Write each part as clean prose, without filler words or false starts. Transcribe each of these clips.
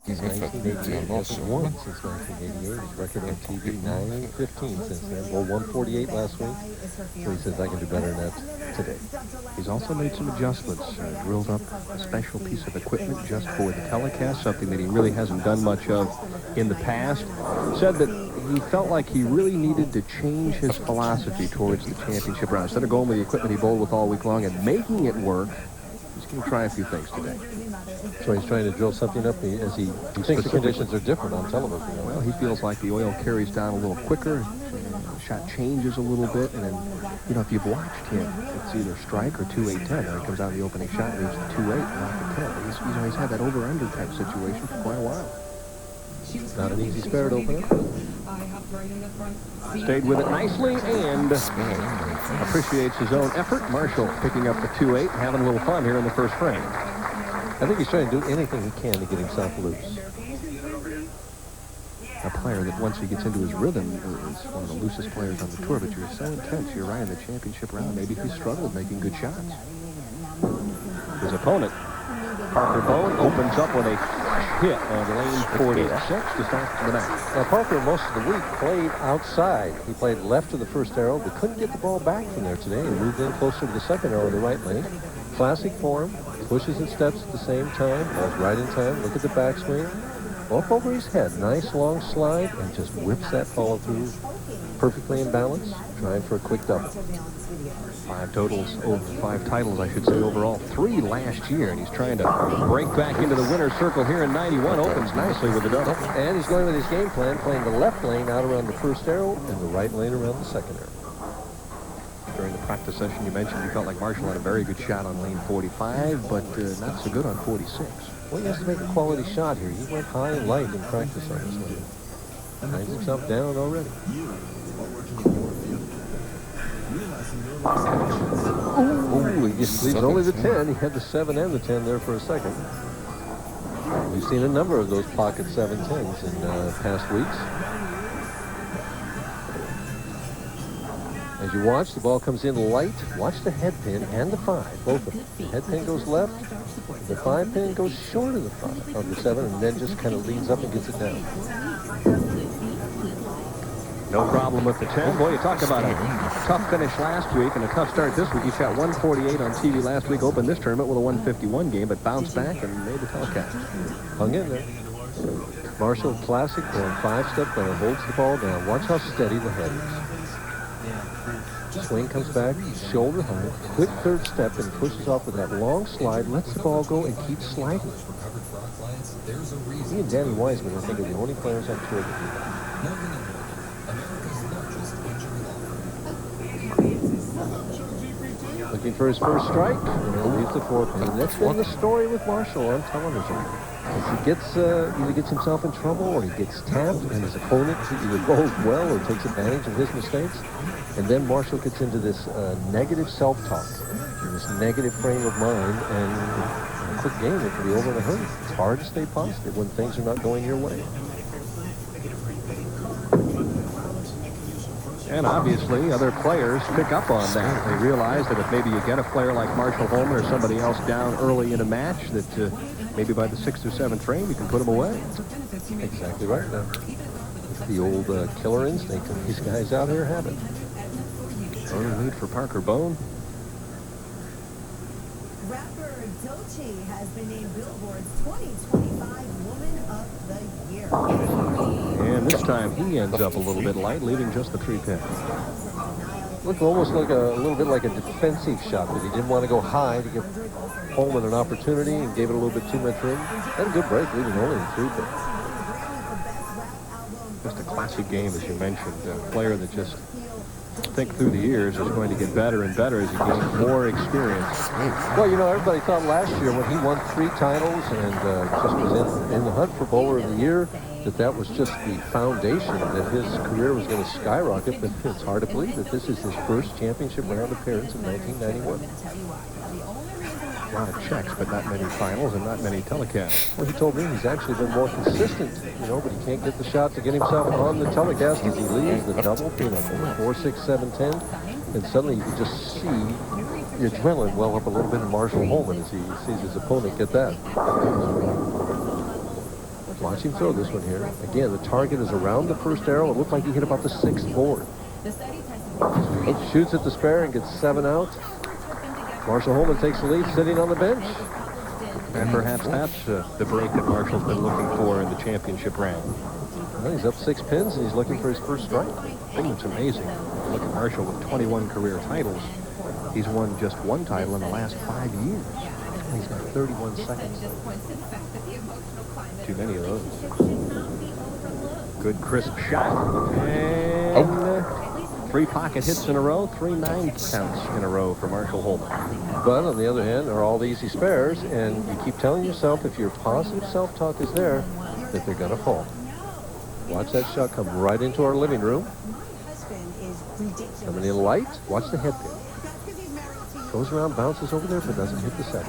He's 1988, hasn't won since 1988. His record on TV, 9-15 since then. Well, 148 last week. So he says, I can do better than that today. He's also made some adjustments, drilled up a special piece of equipment just for the telecast, something that he really hasn't done much of in the past. Said that he felt like he really needed to change his philosophy towards the championship round. Instead of going with the equipment he bowled with all week long and making it work, he's going to try a few things today. So he's trying to drill something up as he thinks the conditions are different on television. Well, he feels like the oil carries down a little quicker, shot changes a little bit, and then, you know, if you've watched him, it's either strike or 2-8-10. Then he comes out in the opening shot and leaves the 2-8 and off the 10. He's, you know, he's had that over-under type situation for quite a while. Not an easy spare to open up. Stayed with it nicely and appreciates his own effort. Marshall picking up the 2-8, having a little fun here in the first frame. I think he's trying to do anything he can to get himself loose. A player that once he gets into his rhythm is one of the loosest players on the tour, but you're so intense, you're right in the championship round. Maybe he struggled making good shots. His opponent, Parker Bohn, opens up with a hit on lane 46 to start the match. Now Parker most of the week played outside. He played left to the first arrow, but couldn't get the ball back from there today and moved in closer to the second arrow in the right lane. Classic form, pushes and steps at the same time, ball's right in time. Look at the backswing. Up over his head, nice long slide, and just whips that ball through perfectly in balance, trying for a quick double. 5 totals, over 5 titles, I should say, overall. 3 last year, and he's trying to break back into the winner's circle here in 91. Opens nicely with a double. And he's going with his game plan, playing the left lane out around the first arrow and the right lane around the second arrow. During the practice session, you mentioned you felt like Marshall had a very good shot on lane 45, but not so good on 46. Well, he has to make a quality shot here. He went high and light in practice on this lane. Finds himself down already. Oh, he just leaves only the 10. He had the 7 and the 10 there for a second. We've seen a number of those pocket 7-10s in past weeks. As you watch, the ball comes in light. Watch the head pin and the 5, both of them. The head pin goes left. The 5 pin goes short of the 5, of the 7, and then just kind of leads up and gets it down. No problem with the 10. Boy, you talk about a tough finish last week and a tough start this week. He shot 148 on TV last week, opened this tournament with a 151 game, but bounced back and made the telecast. Hung in there. Marshall Classic, going 5-step player, holds the ball down. Watch how steady the head is. Swing comes back, shoulder high, quick third step, and pushes off with that long slide, lets the ball go, and keeps sliding. He and Danny Wiseman, I think, are the only players on tour that do that. Looking for his first strike, and leaves the 4 pin. That's been the story with Marshall on television. As he gets, either gets himself in trouble or he gets tapped, and his opponent either bowls well or takes advantage of his mistakes. And then Marshall gets into this negative self-talk, this negative frame of mind, and in a quick game, it can be over in a hurry. It's hard to stay positive when things are not going your way. And obviously, other players pick up on that. They realize that if maybe you get a player like Marshall Holman or somebody else down early in a match, that maybe by the 6th or 7th frame, you can put them away. Exactly right. Now, the old killer instinct that these guys out here have it. Early lead for Parker Bohn. Rapper Doechii has been named Billboard's 2025 Woman of the Year. And this time he ends up a little bit light, leaving just the 3 pin. Looked almost like a little bit like a defensive shot, but he didn't want to go high to give Holman an opportunity and gave it a little bit too much room. Had a good break, leaving only the 3 pin. Just a classic game, as you mentioned. A player that just, think through the years, is going to get better and better as he gains more experience. Well, you know, everybody thought last year when he won 3 titles and just was in the hunt for Bowler of the Year, that was just the foundation that his career was going to skyrocket. But it's hard to believe that this is his first championship round appearance in 1991. A lot of checks, but not many finals and not many telecasts. Well, he told me he's actually been more consistent, you know, but he can't get the shot to get himself on the telecast as he leaves the double peanut. 4, 6, 7, 10. And suddenly you can just see the adrenaline well up a little bit in Marshall Holman as he sees his opponent get that. Watch him throw this one here. Again, the target is around the first arrow. It looked like he hit about the 6th board. He shoots at the spare and gets 7 out. Marshall Holman takes the lead, sitting on the bench. And perhaps that's the break that Marshall's been looking for in the championship round. Well, he's up 6 pins, and he's looking for his first strike. I think it's amazing. Look at Marshall with 21 career titles. He's won just 1 title in the last 5 years. He's got 31 seconds. Too many of those. Good crisp shot. And 3 pocket hits in a row, 3 9 counts in a row for Marshall Holman. But on the other hand, there are all the easy spares, and you keep telling yourself, if your positive self-talk is there, that they're going to fall. Watch that shot come right into our living room. Coming in light. Watch the head pin. Goes around, bounces over there, but doesn't hit the 7.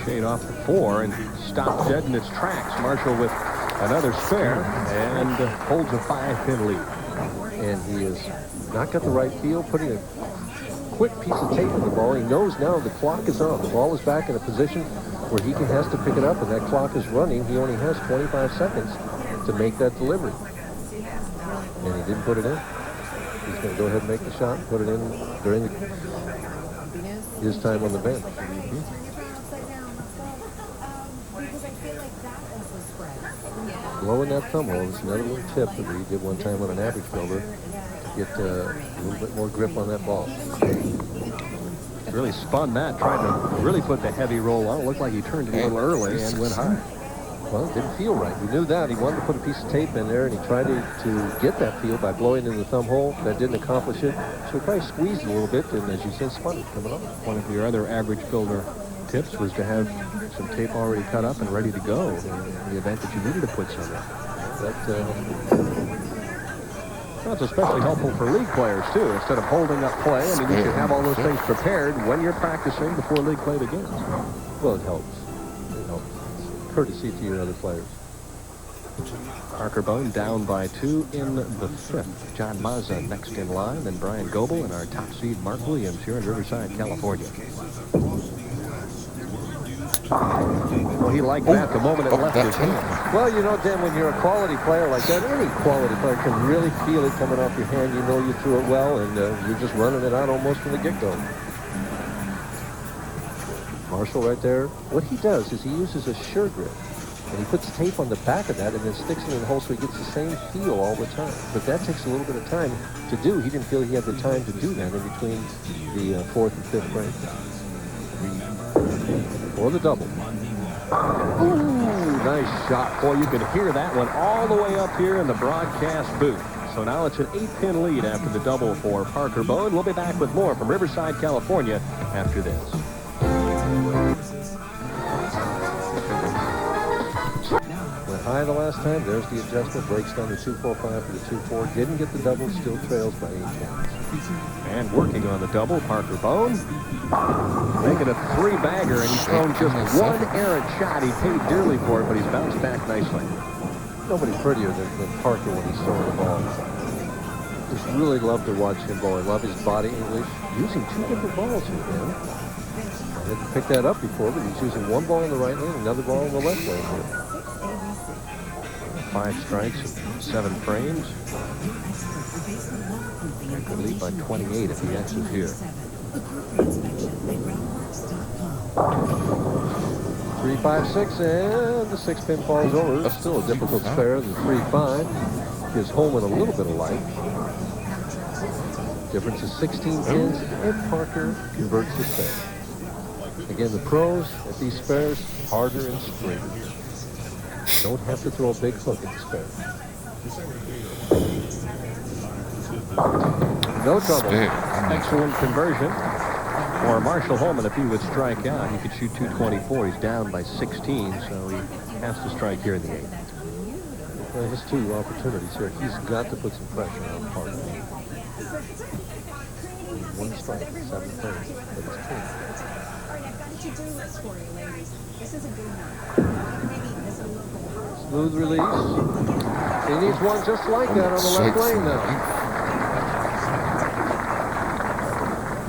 Shade off the 4 and stops dead in its tracks. Marshall with another spare and holds a 5-pin lead. And he has not got the right feel, putting a quick piece of tape on the ball. He knows now the clock is on. The ball is back in a position where he has to pick it up, and that clock is running. He only has 25 seconds to make that delivery. And he didn't put it in. He's going to go ahead and make the shot and put it in during his time on the bench. Blowing that thumb hole is another little tip that we did one time on an average builder to get a little bit more grip on that ball. Really spun that, tried to really put the heavy roll on. It looked like he turned it a little early and went high. Well, it didn't feel right. We knew that. He wanted to put a piece of tape in there, and he tried to get that feel by blowing in the thumb hole. That didn't accomplish it. So he probably squeezed a little bit, and as you said, spun it coming off. One of your other average builder tips was to have some tape already cut up and ready to go in the event that you needed to put some in. That's especially helpful for league players, too. Instead of holding up play, I mean, you should have all those things prepared when you're practicing before league play begins. Well, it helps. It helps. Courtesy to your other players. Parker Bohn down by 2 in the 5th. John Mazza next in line, then Brian Goebel and our top seed Mark Williams here in Riverside, California. Well, he liked that the moment it left his hand. Well, you know, Dan, when you're a quality player like that, any quality player can really feel it coming off your hand. You know you threw it well, and you're just running it out almost from the get-go. Marshall right there. What he does is he uses a sure grip, and he puts tape on the back of that and then sticks it in the hole so he gets the same feel all the time. But that takes a little bit of time to do. He didn't feel he had the time to do that in between the 4th and 5th break. Or the double. Ooh, nice shot. Boy, you could hear that one all the way up here in the broadcast booth. So now it's an 8-pin lead after the double for Parker Bohn. We'll be back with more from Riverside, California after this. Went high the last time. There's the adjustment. Breaks down the 2-4-5 for the 2-4. Didn't get the double. Still trails by 8 points. And working on the double, Parker Bohn making a 3-bagger, and he's thrown just one errant shot. He paid dearly for it, but he's bounced back nicely. Nobody prettier than Parker when he's throwing the ball. Just really love to watch him bowl. I love his body English. Using 2 different balls here, man. I didn't pick that up before, but he's using one ball in the right lane, another ball in the left lane here. 5 strikes, 7 frames. And could lead by 28 if he exits here. 3-5-6, and the 6-pin falls over. It's still a difficult spare. The 3-5 gives Holman a little bit of life. Difference is 16 pins, and Parker converts the spare. Again, the pros at these spares, harder and straighter. Don't have to throw a big hook at the spare. No trouble. Excellent conversion for Marshall Holman. If he would strike out, he could shoot 224. He's down by 16, so he has to strike here in the 8th. Well, he has 2 opportunities here. He's got to put some pressure on Parker. 1 strike, 7 frames, but it's 2. Smooth release. He needs one just like that on the left lane now.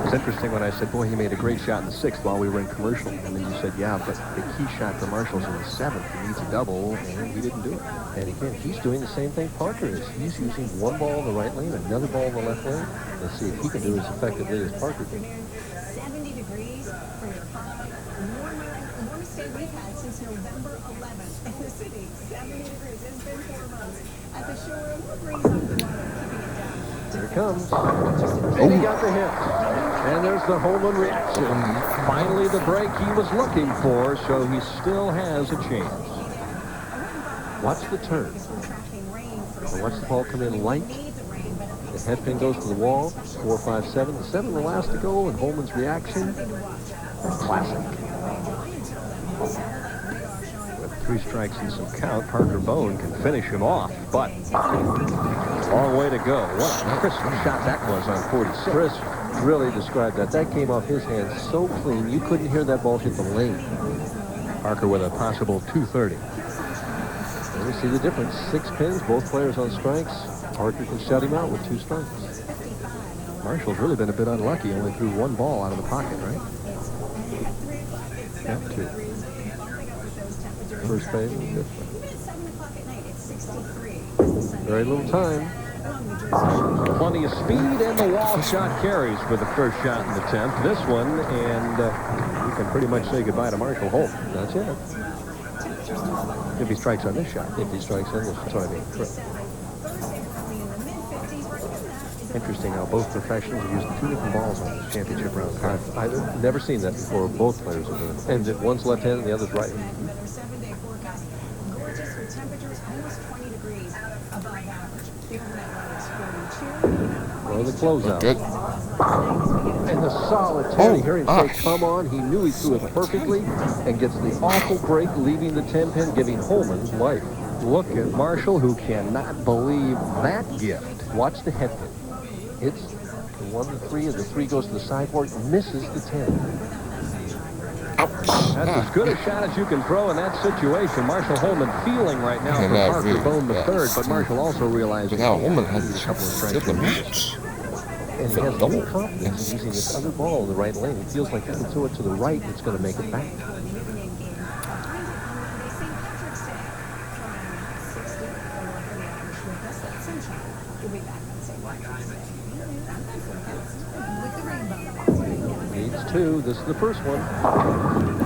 It's interesting when I said, boy, he made a great shot in the 6th while we were in commercial. And then you said, yeah, but the key shot for Marshall's in the 7th. He needs a double, and he didn't do it. And again, he's doing the same thing Parker is. He's using one ball in the right lane, another ball in the left lane. Let's see if he can do it as effectively as Parker did. 70 degrees for your high. Warmest day we've had since November 11th in the city. 70 degrees. It's been 4 months. At the shore, more breeze off the water, keeping it down. Here it comes. And he got the hit. And there's the Holman reaction. Finally, the break he was looking for, so he still has a chance. Watch the turn. So watch the ball come in light. The head pin goes to the wall. 4, 5, 7. The 7 the last to go, and Holman's reaction. Classic. With 3 strikes and some count, Parker Bohn can finish him off, but long way to go. What a crisp shot that was on 46. Chris really described that. That came off his hands so clean, you couldn't hear that ball hit the lane. Parker with a possible 230. And you see the difference. 6 pins, both players on strikes. Parker can shut him out with 2 strikes. Marshall's really been a bit unlucky. Only threw 1 ball out of the pocket, right? Yeah, 2. First base and fifth base. Very little time. Plenty of speed, and the wall shot carries for the first shot in the 10th. This one, and you can pretty much say goodbye to Marshall Holt. That's it. If he strikes on this shot. If he strikes on this, that's what I mean. Correct. Interesting how both professionals are using 2 different balls on this championship round. I've never seen that before. Both players are doing it. And that one's left-handed and the other's right. Another 7-day forecast. Gorgeous with temperatures almost 20 degrees above average. The overnight low is 42. Or the closeout. Good. And the solid 10. You hear him say, come on. He knew he threw it perfectly and gets the awful break, leaving the 10 pin, giving Holman life. Look at Marshall, who cannot believe that gift. Watch the head pin. Hits the 1 to 3, and the 3 goes to the sideboard, misses the 10. That's as good a shot as you can throw in that situation. Marshall Holman feeling right now for Parker Bohn the third, but Marshall also realizing Now Holman has a couple of strikes. the match. And he has double confidence using this other ball in the right lane. He feels like he can throw it to the right, it's going to make it back. Needs 2. This is the first one.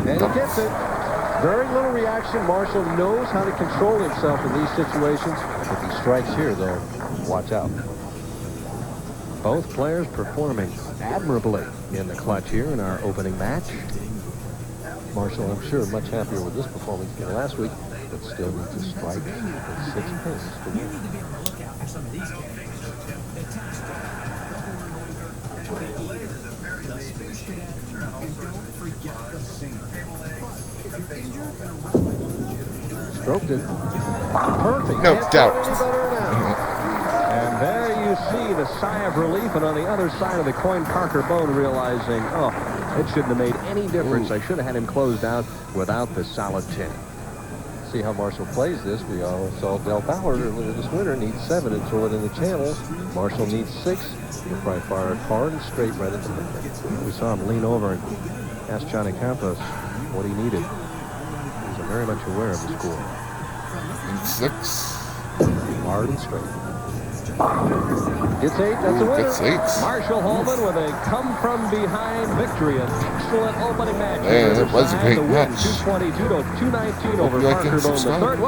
And he gets it. Very little reaction. Marshall knows how to control himself in these situations. If he strikes here, though, watch out. Both players performing admirably in the clutch here in our opening match. Marshall, I'm sure, much happier with this performance than last week, but still needs to strike with 6 pins to win. Stroked it. Perfect. No doubt. And there you see the sigh of relief, and on the other side of the coin, Parker Bohn realizing, oh, it shouldn't have made any difference. I should have had him closed out without the solid 10. See how Marshall plays this. We all saw Del Ballard earlier this winter needs 7 and throw it in the channels. Marshall needs 6. He'll probably fire it hard and straight right at the net. We saw him lean over and ask Johnny Campos what he needed. He was very much aware of the score. 6. Hard and straight. Gets 8. That's a winner. Gets 8. Marshall Holman with a come-from-behind victory. An excellent opening match. Man, it was a great match. 222 to 219 over Hope you like Parker it. Bohn the Subscribe. third.